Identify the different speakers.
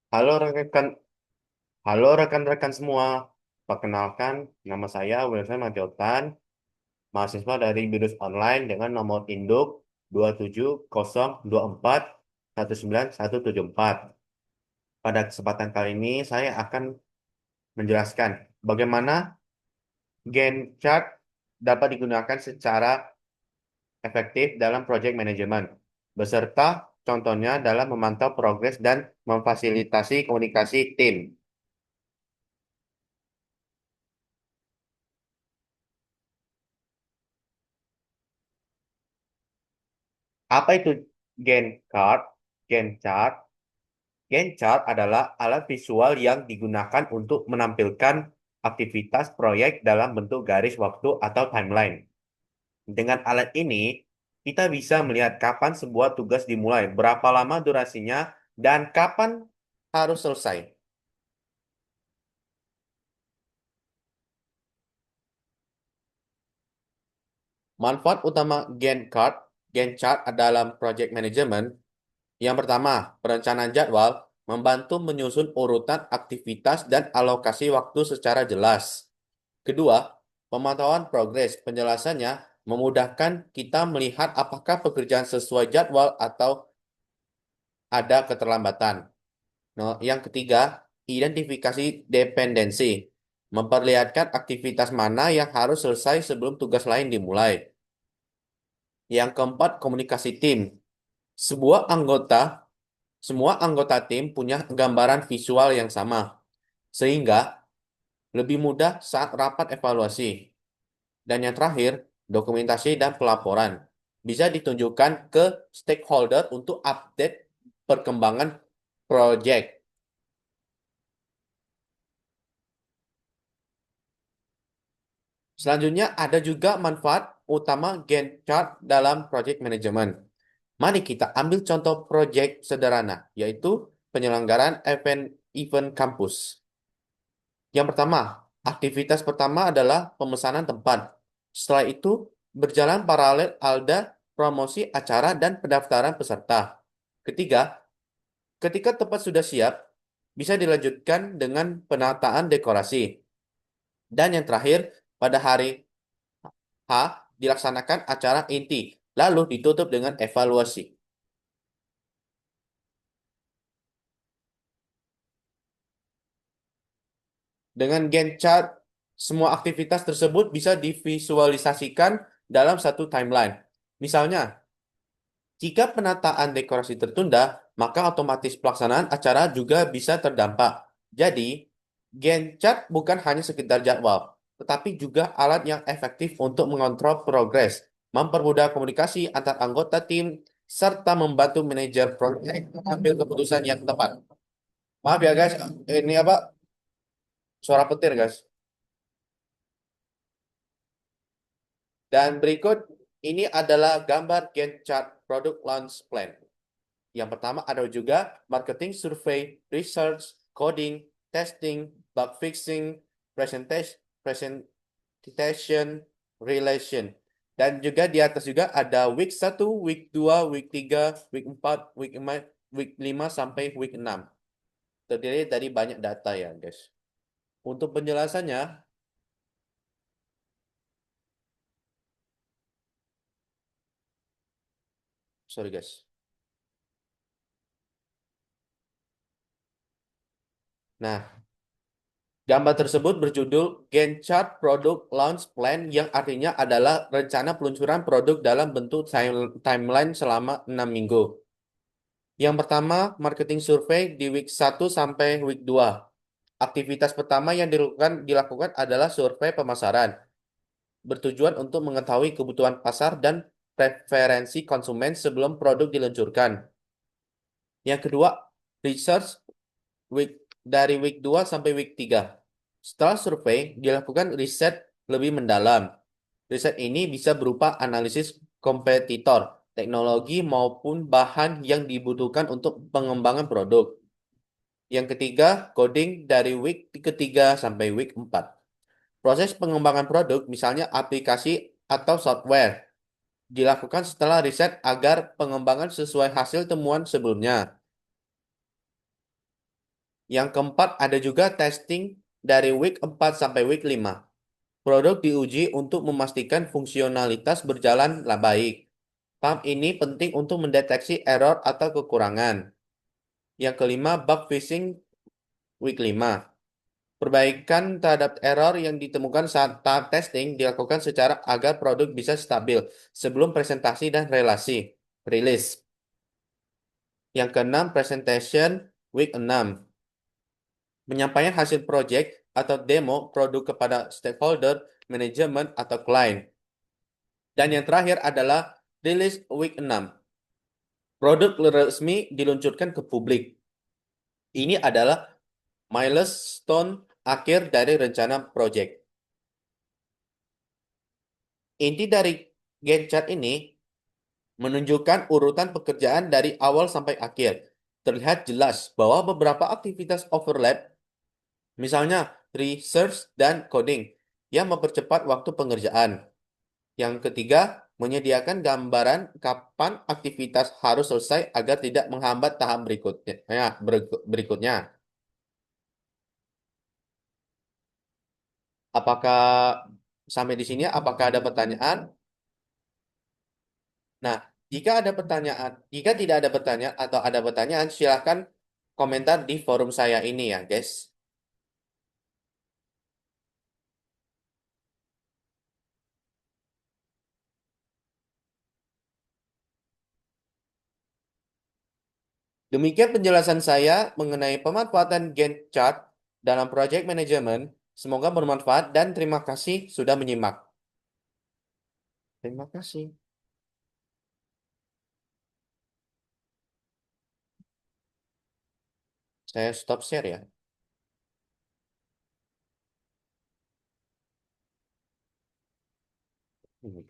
Speaker 1: Halo rekan, halo rekan-rekan semua. Perkenalkan, nama saya Wilson Majotan, mahasiswa dari Binus Online dengan nomor induk 27024 19174. Pada kesempatan kali ini, saya akan menjelaskan bagaimana Gantt chart dapat digunakan secara efektif dalam project management, beserta contohnya dalam memantau progres dan memfasilitasi komunikasi tim. Apa itu Gantt chart? Gantt chart Gantt chart adalah alat visual yang digunakan untuk menampilkan aktivitas proyek dalam bentuk garis waktu atau timeline. Dengan alat ini, kita bisa melihat kapan sebuah tugas dimulai, berapa lama durasinya, dan kapan harus selesai. Manfaat utama Gantt chart dalam project management. Yang pertama, perencanaan jadwal membantu menyusun urutan aktivitas dan alokasi waktu secara jelas. Kedua, pemantauan progres. Penjelasannya memudahkan kita melihat apakah pekerjaan sesuai jadwal atau ada keterlambatan. Nah, yang ketiga, identifikasi dependensi. Memperlihatkan aktivitas mana yang harus selesai sebelum tugas lain dimulai. Yang keempat, komunikasi tim. Sebuah anggota, semua anggota tim punya gambaran visual yang sama, sehingga lebih mudah saat rapat evaluasi. Dan yang terakhir, dokumentasi dan pelaporan. Bisa ditunjukkan ke stakeholder untuk update perkembangan project. Selanjutnya, ada juga manfaat utama Gantt chart dalam project management. Mari kita ambil contoh project sederhana, yaitu penyelenggaraan event kampus. Yang pertama, aktivitas pertama adalah pemesanan tempat. Setelah itu, berjalan paralel ada promosi acara dan pendaftaran peserta. Ketiga, ketika tempat sudah siap, bisa dilanjutkan dengan penataan dekorasi. Dan yang terakhir, pada hari H, dilaksanakan acara inti, lalu ditutup dengan evaluasi. Dengan Gantt chart, semua aktivitas tersebut bisa divisualisasikan dalam satu timeline. Misalnya, jika penataan dekorasi tertunda, maka otomatis pelaksanaan acara juga bisa terdampak. Jadi, Gantt chart bukan hanya sekedar jadwal, tetapi juga alat yang efektif untuk mengontrol progres, mempermudah komunikasi antar anggota tim, serta membantu manajer proyek mengambil keputusan yang tepat. Maaf ya guys, ini apa? Suara petir guys. Dan berikut ini adalah gambar Gantt chart product launch plan. Yang pertama ada juga marketing survey, research, coding, testing, bug fixing, presentation, relation. Dan juga di atas juga ada week 1, week 2, week 3, week 4, week 5 sampai week 6. Terdiri dari banyak data ya, guys. Untuk penjelasannya, sorry guys. Nah, gambar tersebut berjudul Gantt Chart Product Launch Plan yang artinya adalah rencana peluncuran produk dalam bentuk timeline selama 6 minggu. Yang pertama, marketing survei di week 1 sampai week 2. Aktivitas pertama yang dilakukan adalah survei pemasaran, bertujuan untuk mengetahui kebutuhan pasar dan preferensi konsumen sebelum produk diluncurkan. Yang kedua, research week dari week 2 sampai week 3. Setelah survei, dilakukan riset lebih mendalam. Riset ini bisa berupa analisis kompetitor, teknologi maupun bahan yang dibutuhkan untuk pengembangan produk. Yang ketiga, coding dari week ketiga sampai week 4. Proses pengembangan produk, misalnya aplikasi atau software, dilakukan setelah riset agar pengembangan sesuai hasil temuan sebelumnya. Yang keempat, ada juga testing dari week 4 sampai week 5. Produk diuji untuk memastikan fungsionalitas berjalan baik. Tahap ini penting untuk mendeteksi error atau kekurangan. Yang kelima, bug fixing week 5. Perbaikan terhadap error yang ditemukan saat tahap testing dilakukan secara agar produk bisa stabil sebelum presentasi dan rilis. Yang keenam, presentation week 6. Penyampaian hasil project atau demo produk kepada stakeholder, manajemen, atau klien. Dan yang terakhir adalah rilis week 6. Produk resmi diluncurkan ke publik. Ini adalah milestone akhir dari rencana project. Inti dari Gantt chart ini menunjukkan urutan pekerjaan dari awal sampai akhir. Terlihat jelas bahwa beberapa aktivitas overlap, misalnya research dan coding, yang mempercepat waktu pengerjaan. Yang ketiga, menyediakan gambaran kapan aktivitas harus selesai agar tidak menghambat tahap berikutnya. Berikutnya. Apakah sampai di sini? Apakah ada pertanyaan? Nah, jika tidak ada pertanyaan atau ada pertanyaan, silahkan komentar di forum saya ini ya, guys. Demikian penjelasan saya mengenai pemanfaatan Gantt chart dalam project management. Semoga bermanfaat dan terima kasih sudah menyimak. Terima kasih. Saya stop share ya. Hmm.